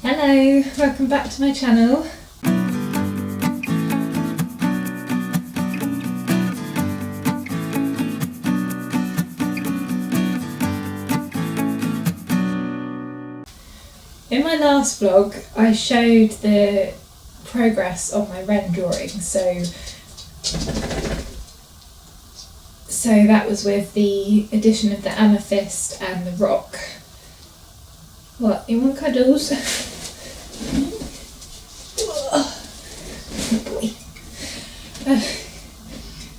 Hello, welcome back to my channel. In my last vlog I showed the progress of my Wren drawing, so that was with the addition of the amethyst and the rock. What, you want cuddles? Oh boy.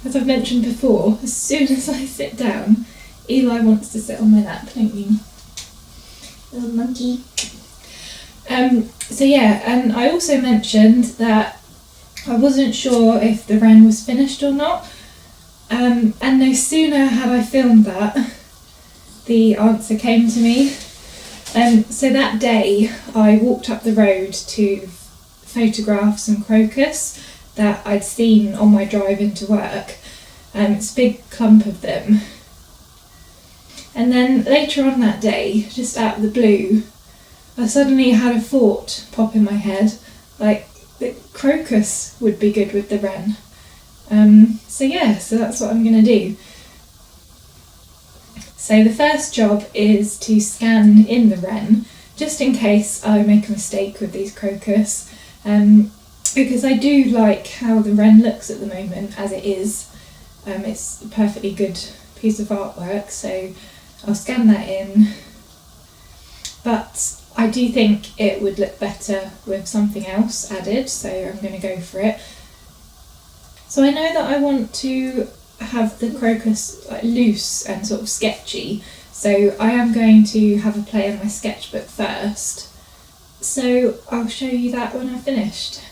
As I've mentioned before, as soon as I sit down, Eli wants to sit on my lap, don't you? Little monkey. So yeah, and I also mentioned that I wasn't sure if the Wren was finished or not. And no sooner had I filmed that, the answer came to me. So that day I walked up the road to photograph some crocus that I'd seen on my drive into work. It's a big clump of them. And then later on that day, just out of the blue, I suddenly had a thought pop in my head, like that crocus would be good with the Wren. So that's what I'm going to do. So the first job is to scan in the Wren, just in case I make a mistake with these crocus, because I do like how the Wren looks at the moment as it is. It's a perfectly good piece of artwork, so I'll scan that in. But I do think it would look better with something else added, so I'm going to go for it. So I know that I want to have the crocus like loose and sort of sketchy, so I am going to have a play in my sketchbook first. So I'll show you that when I've finished.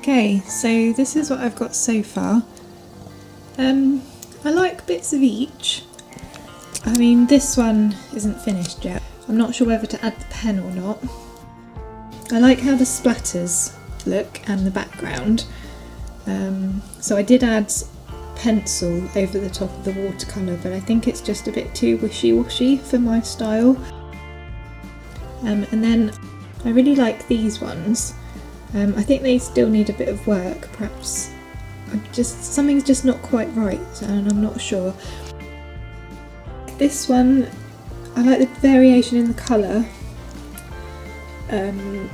Okay, so this is what I've got so far. I like bits of each. I mean, this one isn't finished yet. I'm not sure whether to add the pen or not. I like how the splatters look and the background. So I did add pencil over the top of the watercolour, but I think it's just a bit too wishy-washy for my style. And then I really like these ones. I think they still need a bit of work, perhaps something's just not quite right, and I'm not sure. This one, I like the variation in the colour, and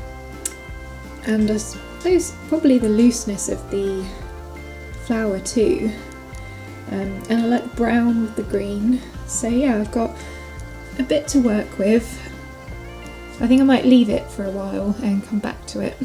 I suppose probably the looseness of the flower too, and I like brown with the green, so yeah, I've got a bit to work with. I think I might leave it for a while and come back to it.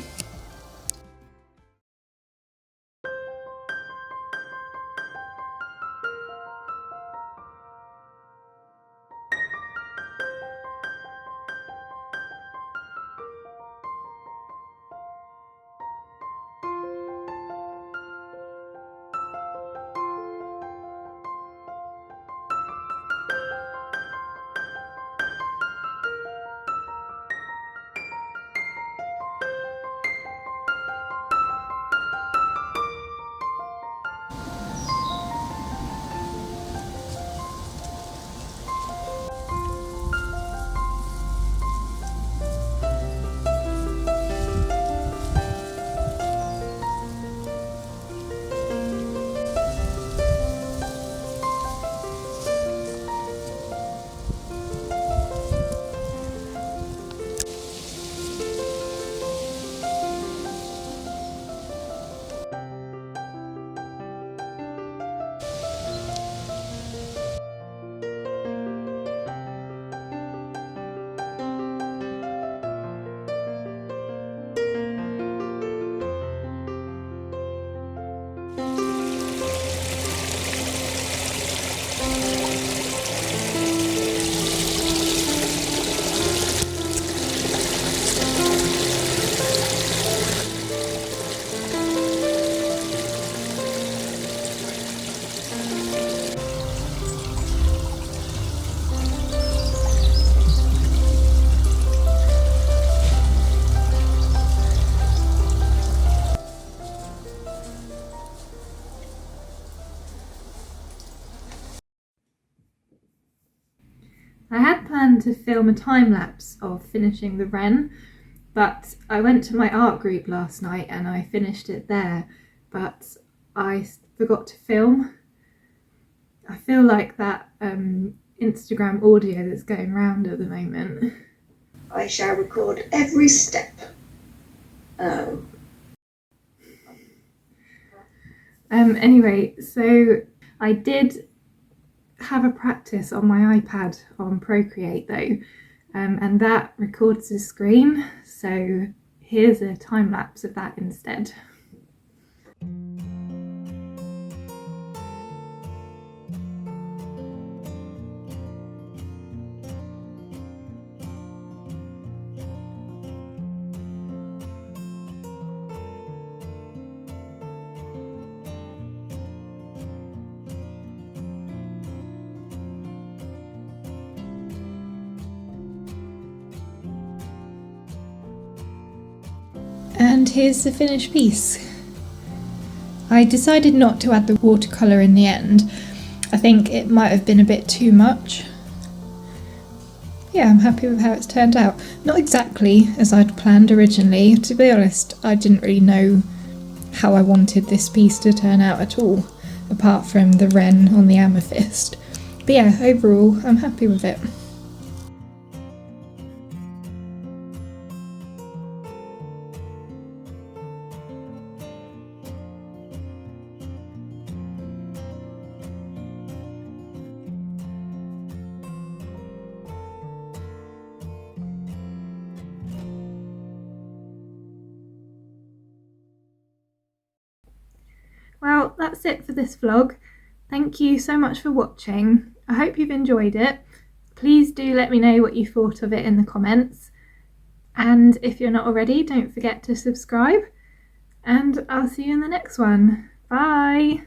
I had planned to film a time-lapse of finishing the Wren, but I went to my art group last night and I finished it there, but I forgot to film. I feel like that Instagram audio that's going round at the moment. I shall record every step. Anyway, so I did have a practice on my iPad on Procreate though, and that records the screen, so here's a time lapse of that instead. And here's the finished piece. I decided not to add the watercolour in the end. I think it might have been a bit too much. Yeah, I'm happy with how it's turned out. Not exactly as I'd planned originally. To be honest, I didn't really know how I wanted this piece to turn out at all, apart from the wren on the amethyst. But yeah, overall, I'm happy with it. Well, that's it for this vlog. Thank you so much for watching. I hope you've enjoyed it. Please do let me know what you thought of it in the comments. And if you're not already, don't forget to subscribe. And and I'll see you in the next one. Bye!